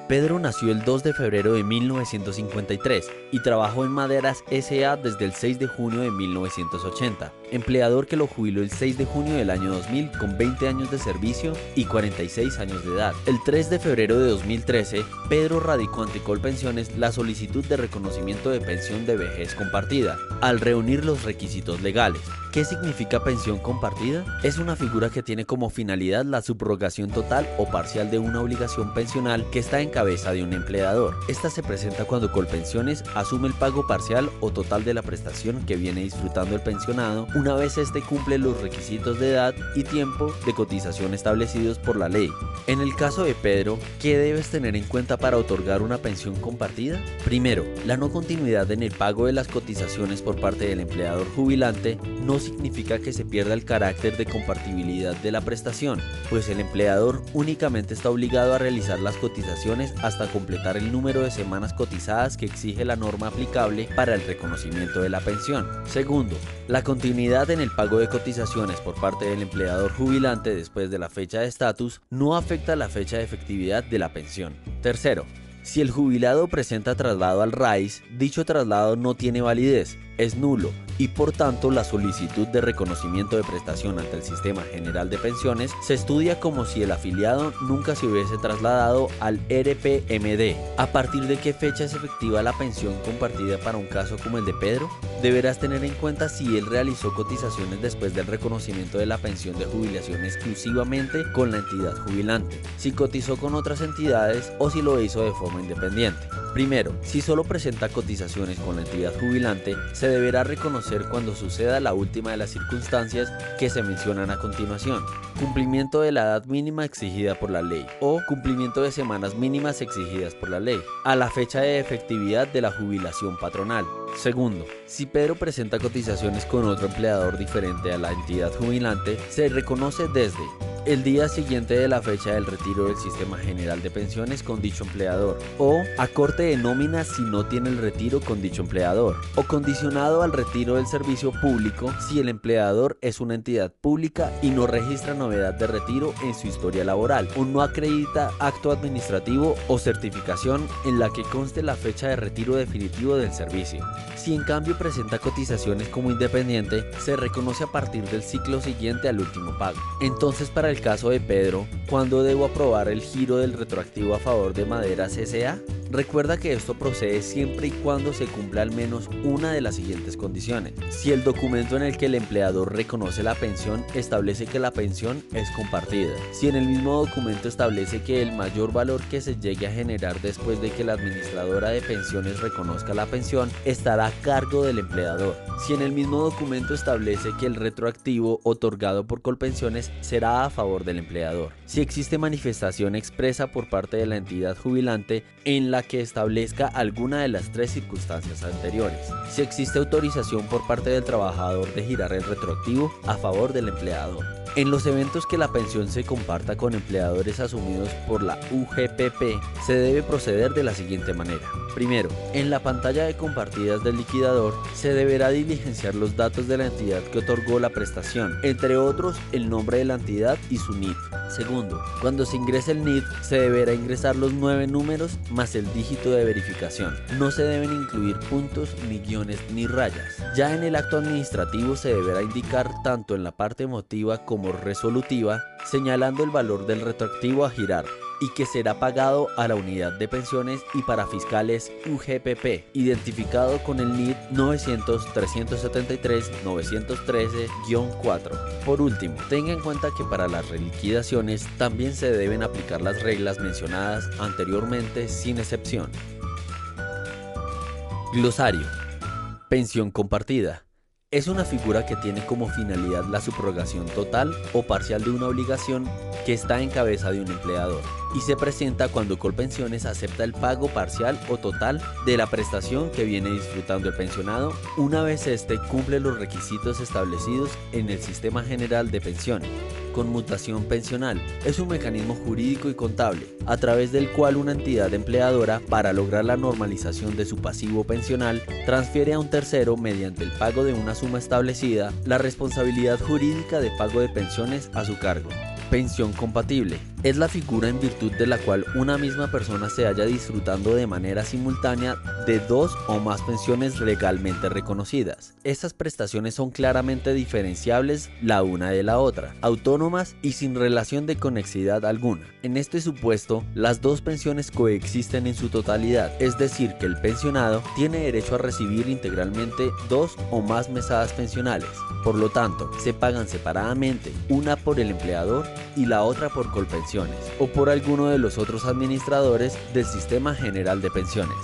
Pedro nació el 2 de febrero de 1953 y trabajó en Maderas S.A. desde el 6 de junio de 1980, empleador que lo jubiló el 6 de junio del año 2000 con 20 años de servicio y 46 años de edad. El 3 de febrero de 2013, Pedro radicó ante Colpensiones la solicitud de reconocimiento de pensión de vejez compartida, al reunir los requisitos legales. ¿Qué significa pensión compartida? Es una figura que tiene como finalidad la subrogación total o parcial de una obligación pensional que está en cabeza de un empleador. Esta se presenta cuando Colpensiones asume el pago parcial o total de la prestación que viene disfrutando el pensionado una vez éste cumple los requisitos de edad y tiempo de cotización establecidos por la ley. En el caso de Pedro, ¿qué debes tener en cuenta para otorgar una pensión compartida? Primero, la no continuidad en el pago de las cotizaciones por parte del empleador jubilante no significa que se pierda el carácter de compartibilidad de la prestación, pues el empleador únicamente está obligado a realizar las cotizaciones hasta completar el número de semanas cotizadas que exige la norma aplicable para el reconocimiento de la pensión. Segundo, la continuidad en el pago de cotizaciones por parte del empleador jubilante después de la fecha de estatus no afecta la fecha de efectividad de la pensión. Tercero, si el jubilado presenta traslado al RAIS, dicho traslado no tiene validez, es nulo y por tanto la solicitud de reconocimiento de prestación ante el Sistema General de Pensiones se estudia como si el afiliado nunca se hubiese trasladado al RPMD. ¿A partir de qué fecha es efectiva la pensión compartida para un caso como el de Pedro? Deberás tener en cuenta si él realizó cotizaciones después del reconocimiento de la pensión de jubilación exclusivamente con la entidad jubilante, si cotizó con otras entidades o si lo hizo de forma independiente. Primero, si solo presenta cotizaciones con la entidad jubilante, se deberá reconocer cuando suceda la última de las circunstancias que se mencionan a continuación: cumplimiento de la edad mínima exigida por la ley o cumplimiento de semanas mínimas exigidas por la ley, a la fecha de efectividad de la jubilación patronal. Segundo, si Pedro presenta cotizaciones con otro empleador diferente a la entidad jubilante, se reconoce desde el día siguiente de la fecha del retiro del Sistema General de Pensiones con dicho empleador, o a corte de nómina si no tiene el retiro con dicho empleador, o condicionado al retiro del servicio público si el empleador es una entidad pública y no registra novedad de retiro en su historia laboral, o no acredita acto administrativo o certificación en la que conste la fecha de retiro definitivo del servicio. Si en cambio presenta cotizaciones como independiente, se reconoce a partir del ciclo siguiente al último pago. Entonces, para el caso de Pedro, ¿cuándo debo aprobar el giro del retroactivo a favor de Maderas S.A.? Recuerda que esto procede siempre y cuando se cumpla al menos una de las siguientes condiciones. Si el documento en el que el empleador reconoce la pensión establece que la pensión es compartida. Si en el mismo documento establece que el mayor valor que se llegue a generar después de que la administradora de pensiones reconozca la pensión estará a cargo del empleador. Si en el mismo documento establece que el retroactivo otorgado por Colpensiones será a favor del empleador. Si existe manifestación expresa por parte de la entidad jubilante en la que establezca alguna de las tres circunstancias anteriores. Si existe autorización por parte del trabajador de girar el retroactivo a favor del empleador. En los eventos que la pensión se comparta con empleadores asumidos por la UGPP, se debe proceder de la siguiente manera. Primero, en la pantalla de compartidas del liquidador, se deberá diligenciar los datos de la entidad que otorgó la prestación, entre otros el nombre de la entidad y su NIF. Segundo, cuando se ingrese el NIF, se deberá ingresar los 9 números más el dígito de verificación. No se deben incluir puntos, ni guiones, ni rayas. Ya en el acto administrativo se deberá indicar tanto en la parte emotiva como resolutiva, señalando el valor del retroactivo a girar y que será pagado a la unidad de pensiones y para fiscales UGPP, identificado con el NID 900-373-913-4. Por último, tenga en cuenta que para las reliquidaciones también se deben aplicar las reglas mencionadas anteriormente sin excepción. Glosario. Pensión compartida. Es una figura que tiene como finalidad la subrogación total o parcial de una obligación que está en cabeza de un empleador y se presenta cuando Colpensiones acepta el pago parcial o total de la prestación que viene disfrutando el pensionado una vez éste cumple los requisitos establecidos en el Sistema General de Pensiones. Conmutación pensional es un mecanismo jurídico y contable a través del cual una entidad empleadora, para lograr la normalización de su pasivo pensional, transfiere a un tercero, mediante el pago de una suma establecida, la responsabilidad jurídica de pago de pensiones a su cargo. Pensión compatible. Es la figura en virtud de la cual una misma persona se halla disfrutando de manera simultánea de dos o más pensiones legalmente reconocidas. Estas prestaciones son claramente diferenciables la una de la otra, autónomas y sin relación de conexidad alguna. En este supuesto, las dos pensiones coexisten en su totalidad, es decir, que el pensionado tiene derecho a recibir integralmente dos o más mesadas pensionales. Por lo tanto, se pagan separadamente, una por el empleador y la otra por Colpensiones o por alguno de los otros administradores del Sistema General de Pensiones.